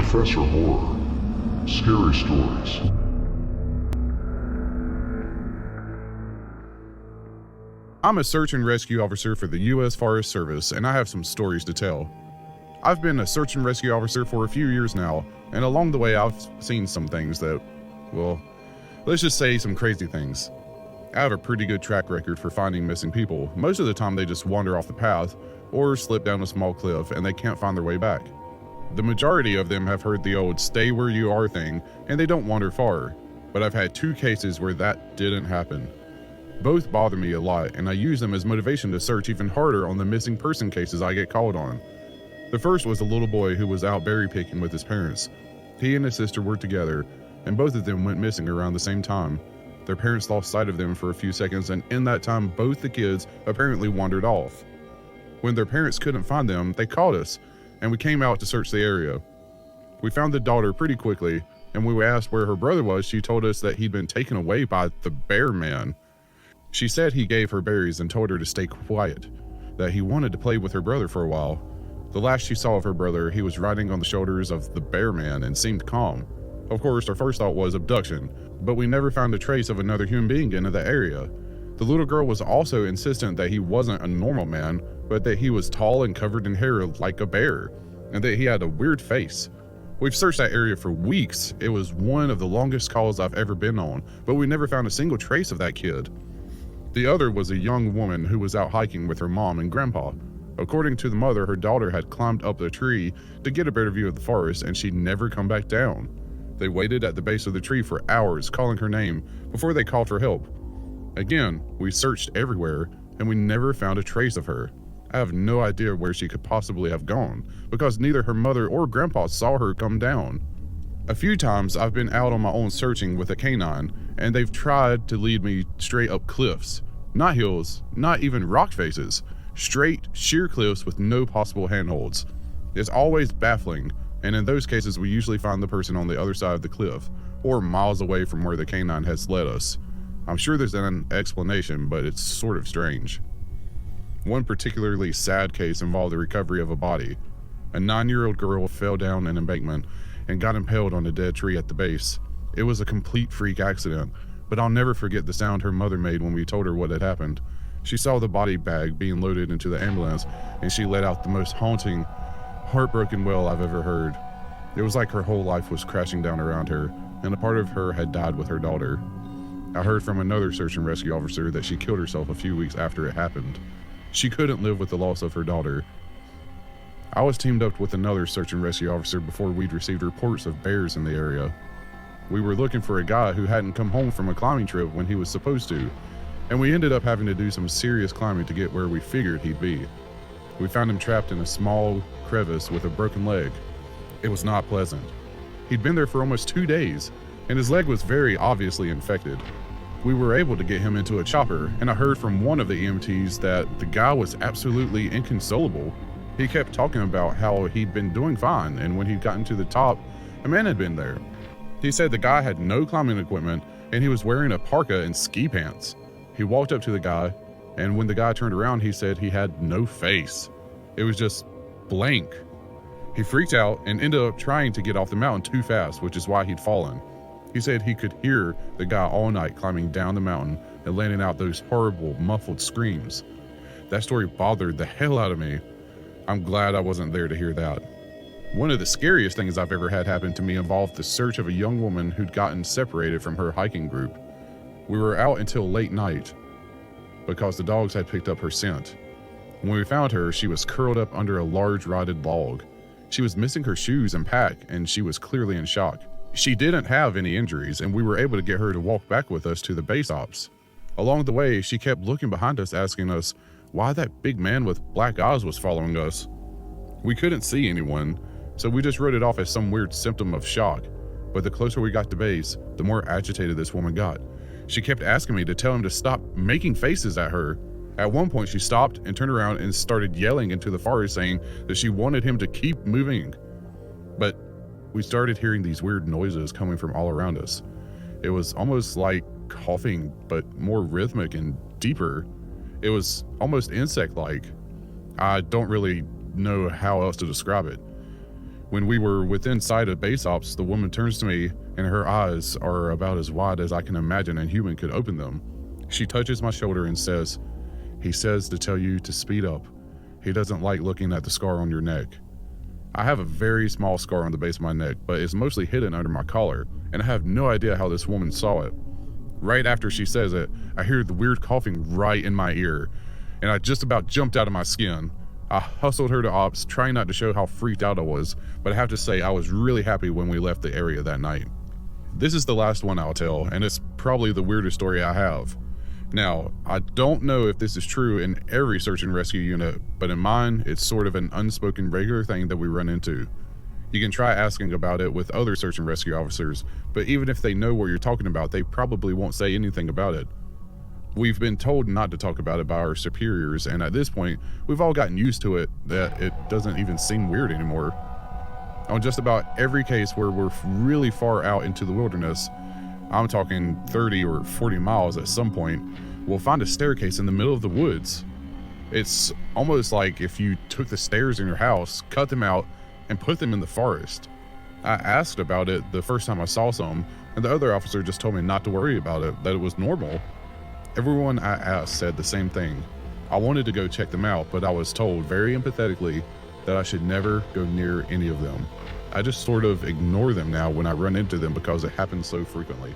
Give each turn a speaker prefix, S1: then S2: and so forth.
S1: Professor Horror. Scary Stories.
S2: I'm a search and rescue officer for the U.S. Forest Service, and I have some stories to tell. I've been a search and rescue officer for a few years now, and along the way I've seen some things that, well, let's just say some crazy things. I have a pretty good track record for finding missing people. Most of the time they just wander off the path or slip down a small cliff and they can't find their way back. The majority of them have heard the old stay where you are thing and they don't wander far, but I've had 2 cases where that didn't happen. Both bother me a lot, and I use them as motivation to search even harder on the missing person cases I get called on. The first was a little boy who was out berry picking with his parents. He and his sister were together, and both of them went missing around the same time. Their parents lost sight of them for a few seconds, and in that time both the kids apparently wandered off. When their parents couldn't find them, they called us, and we came out to search the area. We found the daughter pretty quickly, and when we asked where her brother was, she told us that he'd been taken away by the bear man. She said he gave her berries and told her to stay quiet, that he wanted to play with her brother for a while. The last she saw of her brother, he was riding on the shoulders of the bear man and seemed calm. Of course, our first thought was abduction, but we never found a trace of another human being in the area. The little girl was also insistent that he wasn't a normal man, but that he was tall and covered in hair like a bear, and that he had a weird face. We've searched that area for weeks. It was one of the longest calls I've ever been on, but we never found a single trace of that kid. The other was a young woman who was out hiking with her mom and grandpa. According to the mother, her daughter had climbed up the tree to get a better view of the forest, and she'd never come back down. They waited at the base of the tree for hours, calling her name, before they called for help. Again, we searched everywhere, and we never found a trace of her. I have no idea where she could possibly have gone, because neither her mother or grandpa saw her come down. A few times I've been out on my own searching with a canine, and they've tried to lead me straight up cliffs. Not hills, not even rock faces. Straight, sheer cliffs with no possible handholds. It's always baffling, and in those cases we usually find the person on the other side of the cliff, or miles away from where the canine has led us. I'm sure there's an explanation, but it's sort of strange. One particularly sad case involved the recovery of a body. A 9-year-old girl fell down an embankment and got impaled on a dead tree at the base. It was a complete freak accident, but I'll never forget the sound her mother made when we told her what had happened. She saw the body bag being loaded into the ambulance, and she let out the most haunting, heartbroken wail I've ever heard. It was like her whole life was crashing down around her, and a part of her had died with her daughter. I heard from another search and rescue officer that she killed herself a few weeks after it happened. She couldn't live with the loss of her daughter. I was teamed up with another search and rescue officer before we'd received reports of bears in the area. We were looking for a guy who hadn't come home from a climbing trip when he was supposed to, and we ended up having to do some serious climbing to get where we figured he'd be. We found him trapped in a small crevice with a broken leg. It was not pleasant. He'd been there for almost 2 days, and his leg was very obviously infected. We were able to get him into a chopper, and I heard from one of the EMTs that the guy was absolutely inconsolable. He kept talking about how he'd been doing fine, and when he'd gotten to the top, a man had been there. He said the guy had no climbing equipment, and he was wearing a parka and ski pants. He walked up to the guy, and when the guy turned around, he said he had no face. It was just blank. He freaked out and ended up trying to get off the mountain too fast, which is why he'd fallen. He said he could hear the guy all night climbing down the mountain and letting out those horrible, muffled screams. That story bothered the hell out of me. I'm glad I wasn't there to hear that. One of the scariest things I've ever had happen to me involved the search of a young woman who'd gotten separated from her hiking group. We were out until late night because the dogs had picked up her scent. When we found her, she was curled up under a large rotted log. She was missing her shoes and pack, and she was clearly in shock. She didn't have any injuries, and we were able to get her to walk back with us to the base ops. Along the way, she kept looking behind us, asking us why that big man with black eyes was following us. We couldn't see anyone, so we just wrote it off as some weird symptom of shock. But the closer we got to base, the more agitated this woman got. She kept asking me to tell him to stop making faces at her. At one point, she stopped and turned around and started yelling into the forest, saying that she wanted him to keep moving. But we started hearing these weird noises coming from all around us. It was almost like coughing, but more rhythmic and deeper. It was almost insect-like. I don't really know how else to describe it. When we were within sight of base ops, the woman turns to me and her eyes are about as wide as I can imagine a human could open them. She touches my shoulder and says, "He says to tell you to speed up. He doesn't like looking at the scar on your neck." I have a very small scar on the base of my neck, but it's mostly hidden under my collar, and I have no idea how this woman saw it. Right after she says it, I hear the weird coughing right in my ear, and I just about jumped out of my skin. I hustled her to ops, trying not to show how freaked out I was, but I have to say I was really happy when we left the area that night. This is the last one I'll tell, and it's probably the weirdest story I have. Now, I don't know if this is true in every search and rescue unit, but in mine, it's sort of an unspoken regular thing that we run into. You can try asking about it with other search and rescue officers, but even if they know what you're talking about, they probably won't say anything about it. We've been told not to talk about it by our superiors, and at this point, we've all gotten used to it that it doesn't even seem weird anymore. On just about every case where we're really far out into the wilderness, I'm talking 30 or 40 miles at some point, we'll find a staircase in the middle of the woods. It's almost like if you took the stairs in your house, cut them out, and put them in the forest. I asked about it the first time I saw some, and the other officer just told me not to worry about it, that it was normal. Everyone I asked said the same thing. I wanted to go check them out, but I was told very empathetically that I should never go near any of them. I just sort of ignore them now when I run into them because it happens so frequently.